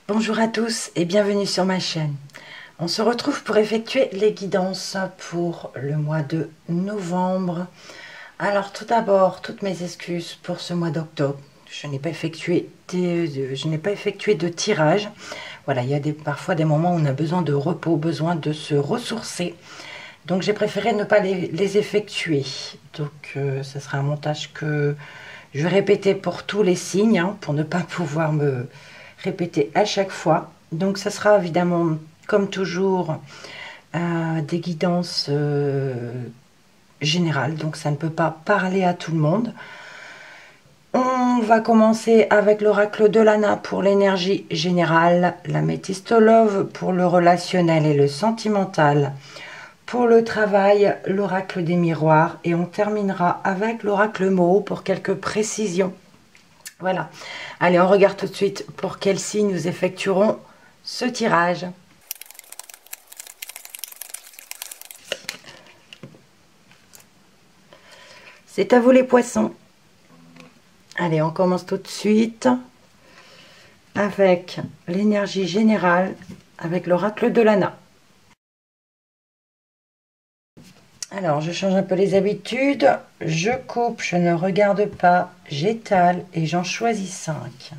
Bonjour à tous et bienvenue sur ma chaîne. On se retrouve pour effectuer les guidances pour le mois de novembre. Alors tout d'abord, toutes mes excuses pour ce mois d'octobre. Je n'ai pas effectué de tirage. Voilà, il y a parfois des moments où on a besoin de repos, besoin de se ressourcer. Donc j'ai préféré ne pas les effectuer. Donc ce sera un montage que je vais répéter pour tous les signes, pour ne pas pouvoir me répéter à chaque fois. Donc ça sera évidemment comme toujours des guidances générales, donc ça ne peut pas parler à tout le monde. On va commencer avec l'oracle de Lana pour l'énergie générale, la Métiste Love pour le relationnel et le sentimental, pour le travail, l'oracle des miroirs, et on terminera avec l'oracle Mo pour quelques précisions. Voilà. Allez, on regarde tout de suite pour quel signe nous effectuerons ce tirage. C'est à vous les poissons. Allez, on commence tout de suite avec l'énergie générale, avec l'oracle de Lana. Alors, je change un peu les habitudes. Je coupe, je ne regarde pas, j'étale et j'en choisis 5.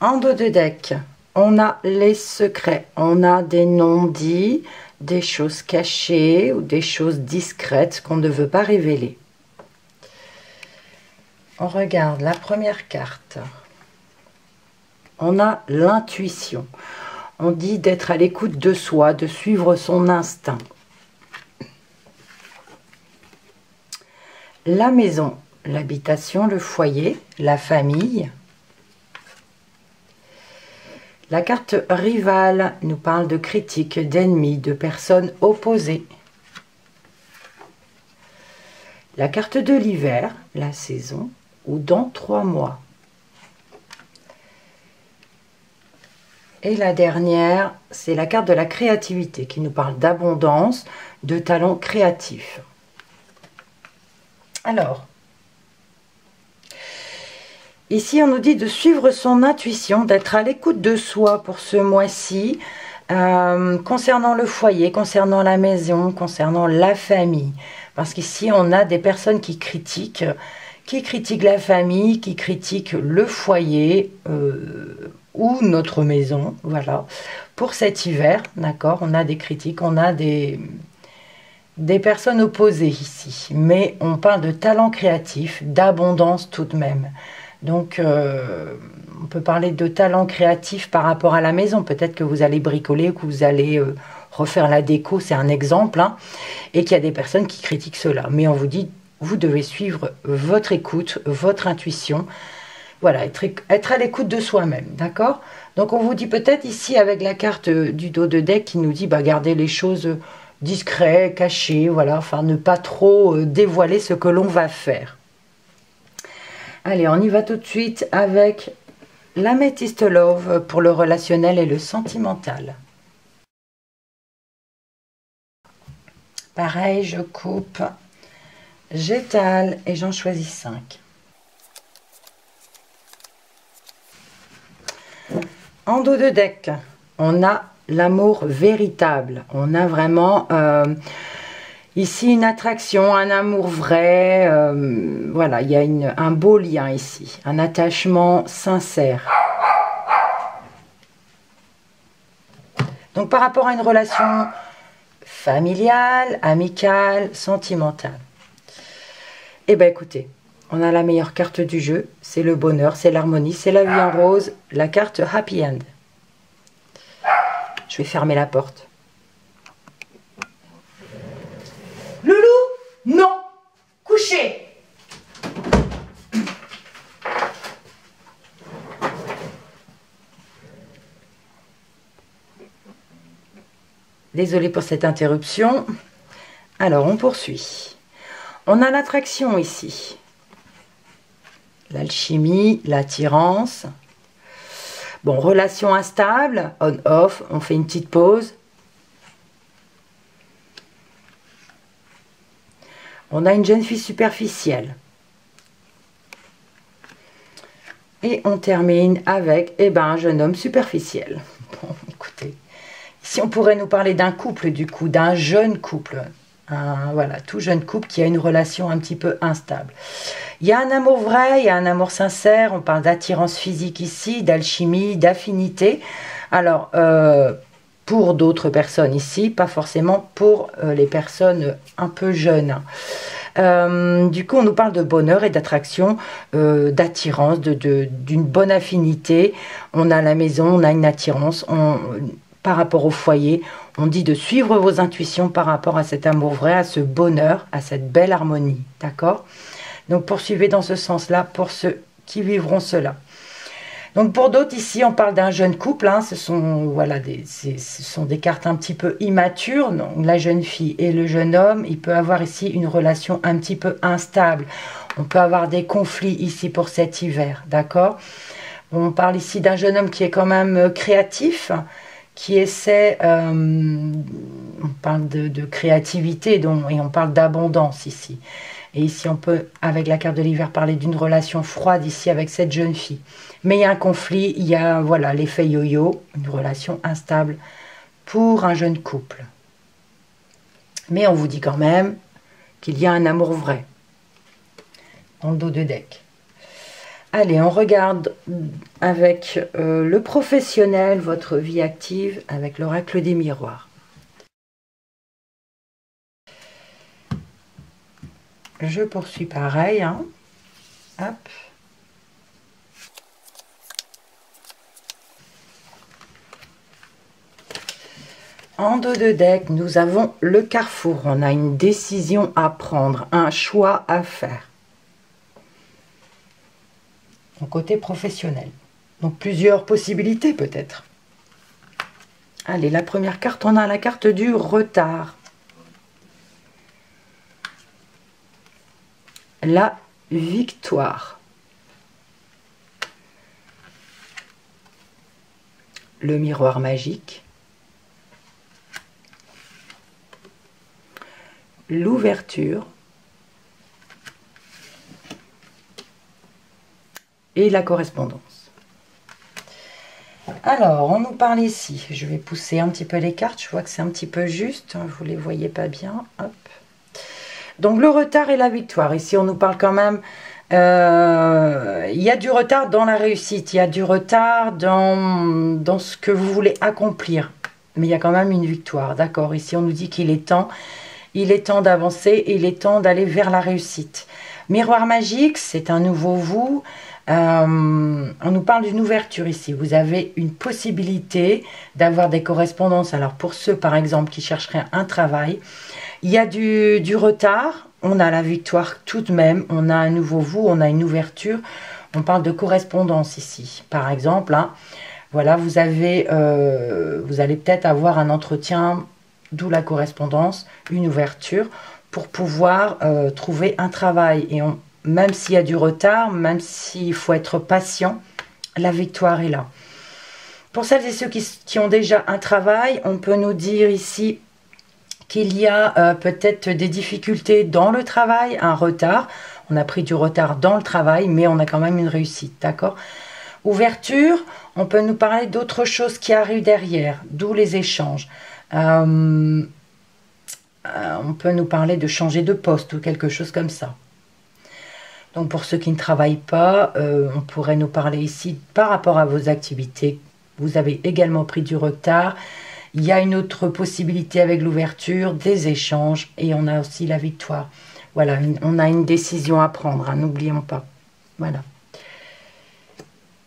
En dos de deck, on a les secrets, on a des non-dits, des choses cachées ou des choses discrètes qu'on ne veut pas révéler. On regarde la première carte. On a l'intuition. On dit d'être à l'écoute de soi, de suivre son instinct. La maison, l'habitation, le foyer, la famille. La carte rivale nous parle de critiques, d'ennemis, de personnes opposées. La carte de l'hiver, la saison, ou dans 3 mois. Et la dernière, c'est la carte de la créativité qui nous parle d'abondance, de talent créatif. Alors, ici on nous dit de suivre son intuition, d'être à l'écoute de soi pour ce mois-ci, concernant le foyer, concernant la maison, concernant la famille. Parce qu'ici on a des personnes qui critiquent la famille, qui critiquent le foyer, ou notre maison, voilà, pour cet hiver, d'accord, on a des critiques, on a des personnes opposées ici, mais on parle de talent créatif, d'abondance tout de même, donc on peut parler de talent créatif par rapport à la maison, peut-être que vous allez bricoler, que vous allez refaire la déco, c'est un exemple, et qu'il y a des personnes qui critiquent cela, mais on vous dit, vous devez suivre votre écoute, votre intuition. Voilà, être à l'écoute de soi-même, d'accord? Donc on vous dit peut-être ici avec la carte du dos de deck qui nous dit garder les choses discrètes, cachées, voilà, enfin ne pas trop dévoiler ce que l'on va faire. Allez, on y va tout de suite avec l'Améthyste Love pour le relationnel et le sentimental. Pareil, je coupe, j'étale et j'en choisis 5. En dos de deck, on a l'amour véritable. On a vraiment ici une attraction, un amour vrai. Voilà, il y a un beau lien ici, un attachement sincère. Donc par rapport à une relation familiale, amicale, sentimentale. Eh bien écoutez, on a la meilleure carte du jeu, c'est le bonheur, c'est l'harmonie, c'est la vie en rose, la carte Happy End. Je vais fermer la porte. Loulou, non, couchez. Désolée pour cette interruption. Alors, on poursuit. On a l'attraction ici. L'alchimie, l'attirance. Bon, relation instable, on-off, on fait une petite pause. On a une jeune fille superficielle. Et on termine avec eh ben, un jeune homme superficiel. Bon, écoutez, ici on pourrait nous parler d'un couple du coup, d'un jeune couple. Voilà, tout jeune couple qui a une relation un petit peu instable. Il y a un amour vrai, il y a un amour sincère, on parle d'attirance physique ici, d'alchimie, d'affinité. Alors, pour d'autres personnes ici, pas forcément pour les personnes un peu jeunes. Du coup, on nous parle de bonheur et d'attraction, d'attirance, d'une bonne affinité. On a la maison, on a une attirance. Par rapport au foyer, on dit de suivre vos intuitions par rapport à cet amour vrai, à ce bonheur, à cette belle harmonie. D'accord? Donc, poursuivez dans ce sens-là pour ceux qui vivront cela. Donc, pour d'autres, ici, on parle d'un jeune couple. Hein, ce sont des cartes un petit peu immatures. Donc, la jeune fille et le jeune homme, il peut avoir ici une relation un petit peu instable. On peut avoir des conflits ici pour cet hiver. D'accord? On parle ici d'un jeune homme qui est quand même créatif, qui essaie, on parle de créativité et on parle d'abondance ici. Et ici, on peut, avec la carte de l'hiver, parler d'une relation froide ici avec cette jeune fille. Mais il y a un conflit, il y a voilà l'effet yo-yo, une relation instable pour un jeune couple. Mais on vous dit quand même qu'il y a un amour vrai dans le dos de deck. Allez, on regarde avec le professionnel, votre vie active, avec l'oracle des miroirs. Je poursuis pareil. Hein. Hop. En dos de deck, nous avons le carrefour. On a une décision à prendre, un choix à faire. Au côté professionnel. Donc plusieurs possibilités peut-être. Allez, la première carte, on a la carte du retard. La victoire. Le miroir magique. L'ouverture. Et la correspondance. Alors, on nous parle ici. Je vais pousser un petit peu les cartes. Je vois que c'est un petit peu juste. Vous ne les voyez pas bien. Hop. Donc, le retard et la victoire. Ici, on nous parle quand même... il y a du retard dans la réussite. Il y a du retard dans ce que vous voulez accomplir. Mais il y a quand même une victoire. D'accord. Ici, on nous dit qu'il est temps. Il est temps d'avancer et il est temps d'aller vers la réussite. Miroir magique, c'est un nouveau vous. On nous parle d'une ouverture ici. Vous avez une possibilité d'avoir des correspondances. Alors pour ceux par exemple qui chercheraient un travail, il y a du retard. On a la victoire tout de même. On a un nouveau vous, on a une ouverture. On parle de correspondance ici. Par exemple, hein, voilà, vous allez peut-être avoir un entretien, d'où la correspondance, une ouverture pour pouvoir trouver un travail. Et même s'il y a du retard, même s'il faut être patient, la victoire est là. Pour celles et ceux qui ont déjà un travail, on peut nous dire ici qu'il y a peut-être des difficultés dans le travail, un retard. On a pris du retard dans le travail, mais on a quand même une réussite, d'accord? Ouverture, on peut nous parler d'autres choses qui arrivent derrière, d'où les échanges. On peut nous parler de changer de poste ou quelque chose comme ça. Donc pour ceux qui ne travaillent pas, on pourrait nous parler ici par rapport à vos activités. Vous avez également pris du retard. Il y a une autre possibilité avec l'ouverture, des échanges et on a aussi la victoire. Voilà, on a une décision à prendre, hein, n'oublions pas. Voilà.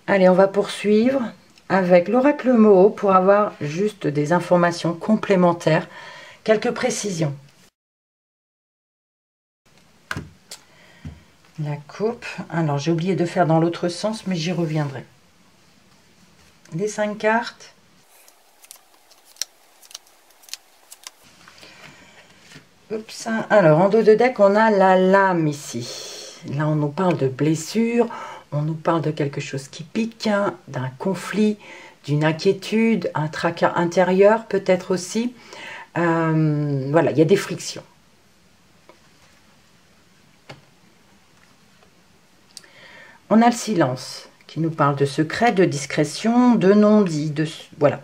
Allez, on va poursuivre avec l'oracle Moho pour avoir juste des informations complémentaires, quelques précisions. La coupe. Alors, j'ai oublié de faire dans l'autre sens, mais j'y reviendrai. Les 5 cartes. Oups. Alors, en dos de deck, on a la lame ici. Là, on nous parle de blessure, on nous parle de quelque chose qui pique, d'un conflit, d'une inquiétude, un tracas intérieur peut-être aussi. Voilà, il y a des frictions. On a le silence qui nous parle de secret, de discrétion, de non-dit, voilà.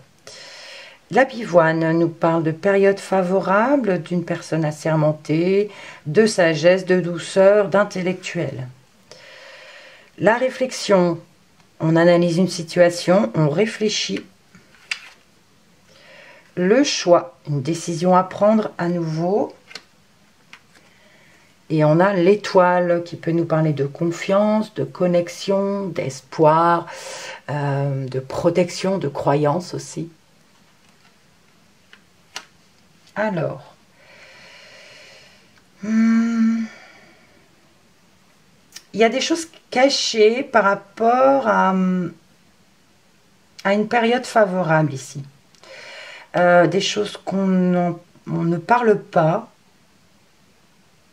La pivoine nous parle de période favorable, d'une personne assermentée, de sagesse, de douceur, d'intellectuel. La réflexion, on analyse une situation, on réfléchit. Le choix, une décision à prendre à nouveau. Et on a l'étoile qui peut nous parler de confiance, de connexion, d'espoir, de protection, de croyance aussi. Alors, il y a des choses cachées par rapport à une période favorable ici. Des choses qu'on ne parle pas.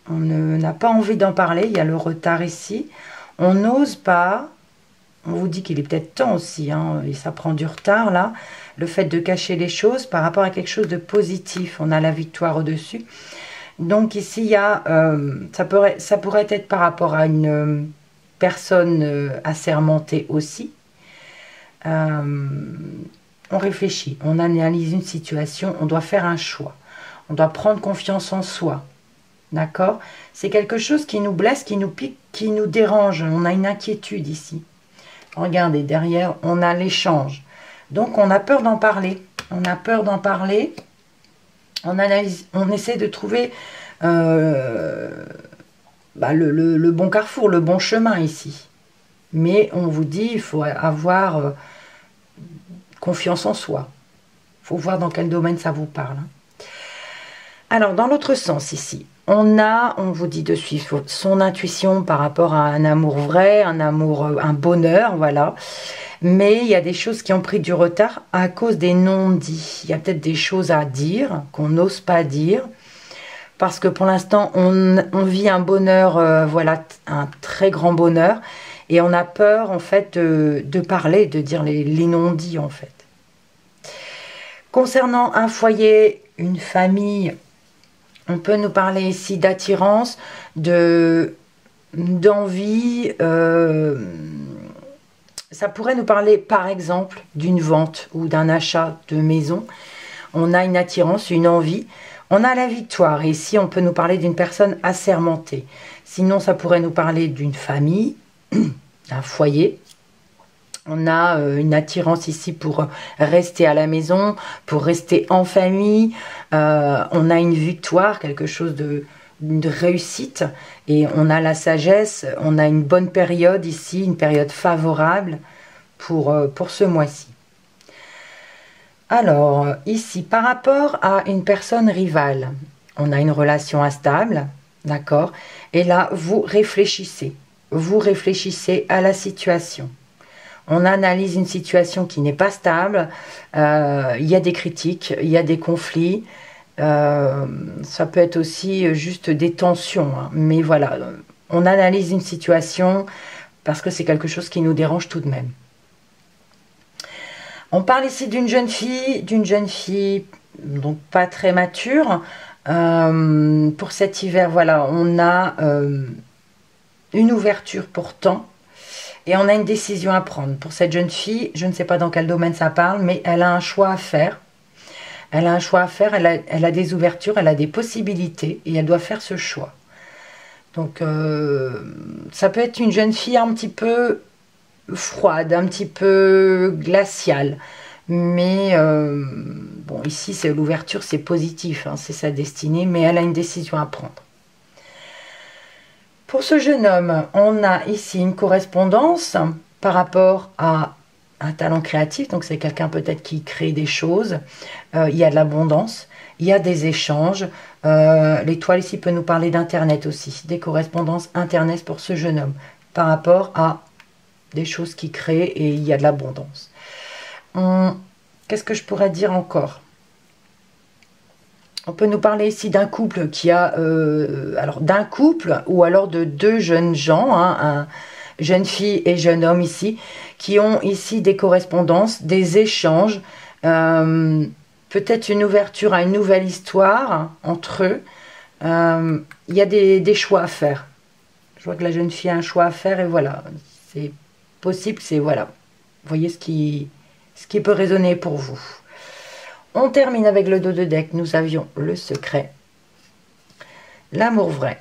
On n'a pas envie d'en parler, il y a le retard ici. On n'ose pas, on vous dit qu'il est peut-être temps aussi, hein, et ça prend du retard là, le fait de cacher les choses par rapport à quelque chose de positif. On a la victoire au-dessus. Donc ici, il y a, ça pourrait être par rapport à une personne assermentée aussi. On réfléchit, on analyse une situation, on doit faire un choix. On doit prendre confiance en soi. D'accord? C'est quelque chose qui nous blesse, qui nous pique, qui nous dérange. On a une inquiétude ici. Regardez, derrière, on a l'échange. Donc, on a peur d'en parler. On a peur d'en parler. On analyse, on essaie de trouver le bon carrefour, le bon chemin ici. Mais on vous dit, il faut avoir confiance en soi. Il faut voir dans quel domaine ça vous parle. Alors, dans l'autre sens ici, on vous dit de suivre son intuition par rapport à un amour vrai, un bonheur, voilà. Mais il y a des choses qui ont pris du retard à cause des non-dits. Il y a peut-être des choses à dire qu'on n'ose pas dire. Parce que pour l'instant, on vit un bonheur, voilà, un très grand bonheur. Et on a peur, en fait, de parler, de dire les non-dits, en fait. Concernant un foyer, une famille, on peut nous parler ici d'attirance, d'envie. Ça pourrait nous parler, par exemple, d'une vente ou d'un achat de maison. On a une attirance, une envie. On a la victoire. Et ici, on peut nous parler d'une personne assermentée. Sinon, ça pourrait nous parler d'une famille, d'un foyer. On a une attirance ici pour rester à la maison, pour rester en famille. On a une victoire, quelque chose de réussite. Et on a la sagesse, on a une bonne période ici, une période favorable pour ce mois-ci. Alors, ici, par rapport à une personne rivale, on a une relation instable, d'accord? Et là, vous réfléchissez à la situation. On analyse une situation qui n'est pas stable, il y a des critiques, il y a des conflits, ça peut être aussi juste des tensions, hein. Mais voilà, on analyse une situation parce que c'est quelque chose qui nous dérange tout de même. On parle ici d'une jeune fille donc pas très mature. Pour cet hiver, voilà, on a une ouverture pourtant. Et on a une décision à prendre. Pour cette jeune fille, je ne sais pas dans quel domaine ça parle, mais elle a un choix à faire. Elle a un choix à faire, elle a des ouvertures, elle a des possibilités, et elle doit faire ce choix. Donc, ça peut être une jeune fille un petit peu froide, un petit peu glaciale. Mais, bon, ici, c'est l'ouverture, c'est positif, hein, c'est sa destinée, mais elle a une décision à prendre. Pour ce jeune homme, on a ici une correspondance par rapport à un talent créatif. Donc, c'est quelqu'un peut-être qui crée des choses. Il y a de l'abondance, il y a des échanges. L'étoile ici peut nous parler d'Internet aussi. Des correspondances Internet pour ce jeune homme par rapport à des choses qu'il crée et il y a de l'abondance. Qu'est-ce que je pourrais dire encore ? On peut nous parler ici d'un couple qui a, alors d'un couple ou alors de deux jeunes gens, hein, jeune fille et jeune homme ici, qui ont ici des correspondances, des échanges, peut-être une ouverture à une nouvelle histoire entre eux. Il y a des choix à faire. Je vois que la jeune fille a un choix à faire et voilà, c'est possible, c'est voilà. Vous voyez ce qui peut résonner pour vous. On termine avec le dos de deck. Nous avions le secret, l'amour vrai,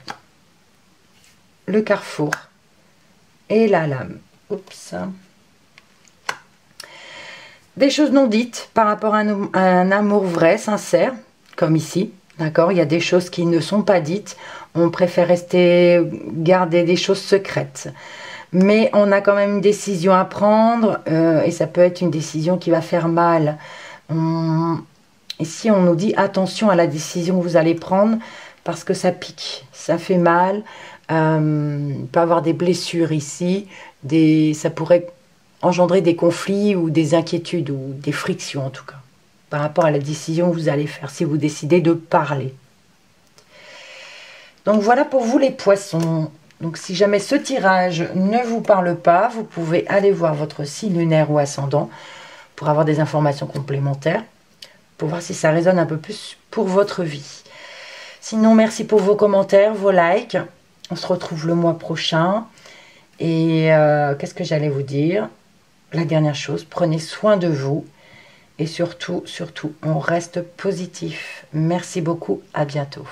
le carrefour et la lame. Oups. Des choses non dites par rapport à un amour vrai, sincère, comme ici. D'accord? Il y a des choses qui ne sont pas dites. On préfère garder des choses secrètes. Mais on a quand même une décision à prendre et ça peut être une décision qui va faire mal. Ici, on nous dit attention à la décision que vous allez prendre parce que ça pique, ça fait mal. Il peut y avoir des blessures ici. Ça pourrait engendrer des conflits ou des inquiétudes ou des frictions en tout cas par rapport à la décision que vous allez faire si vous décidez de parler. Donc voilà pour vous les poissons. Donc si jamais ce tirage ne vous parle pas, vous pouvez aller voir votre signe lunaire ou ascendant pour avoir des informations complémentaires, pour voir si ça résonne un peu plus pour votre vie. Sinon, merci pour vos commentaires, vos likes. On se retrouve le mois prochain. Et qu'est-ce que j'allais vous dire? La dernière chose, prenez soin de vous. Et surtout, on reste positif. Merci beaucoup, à bientôt.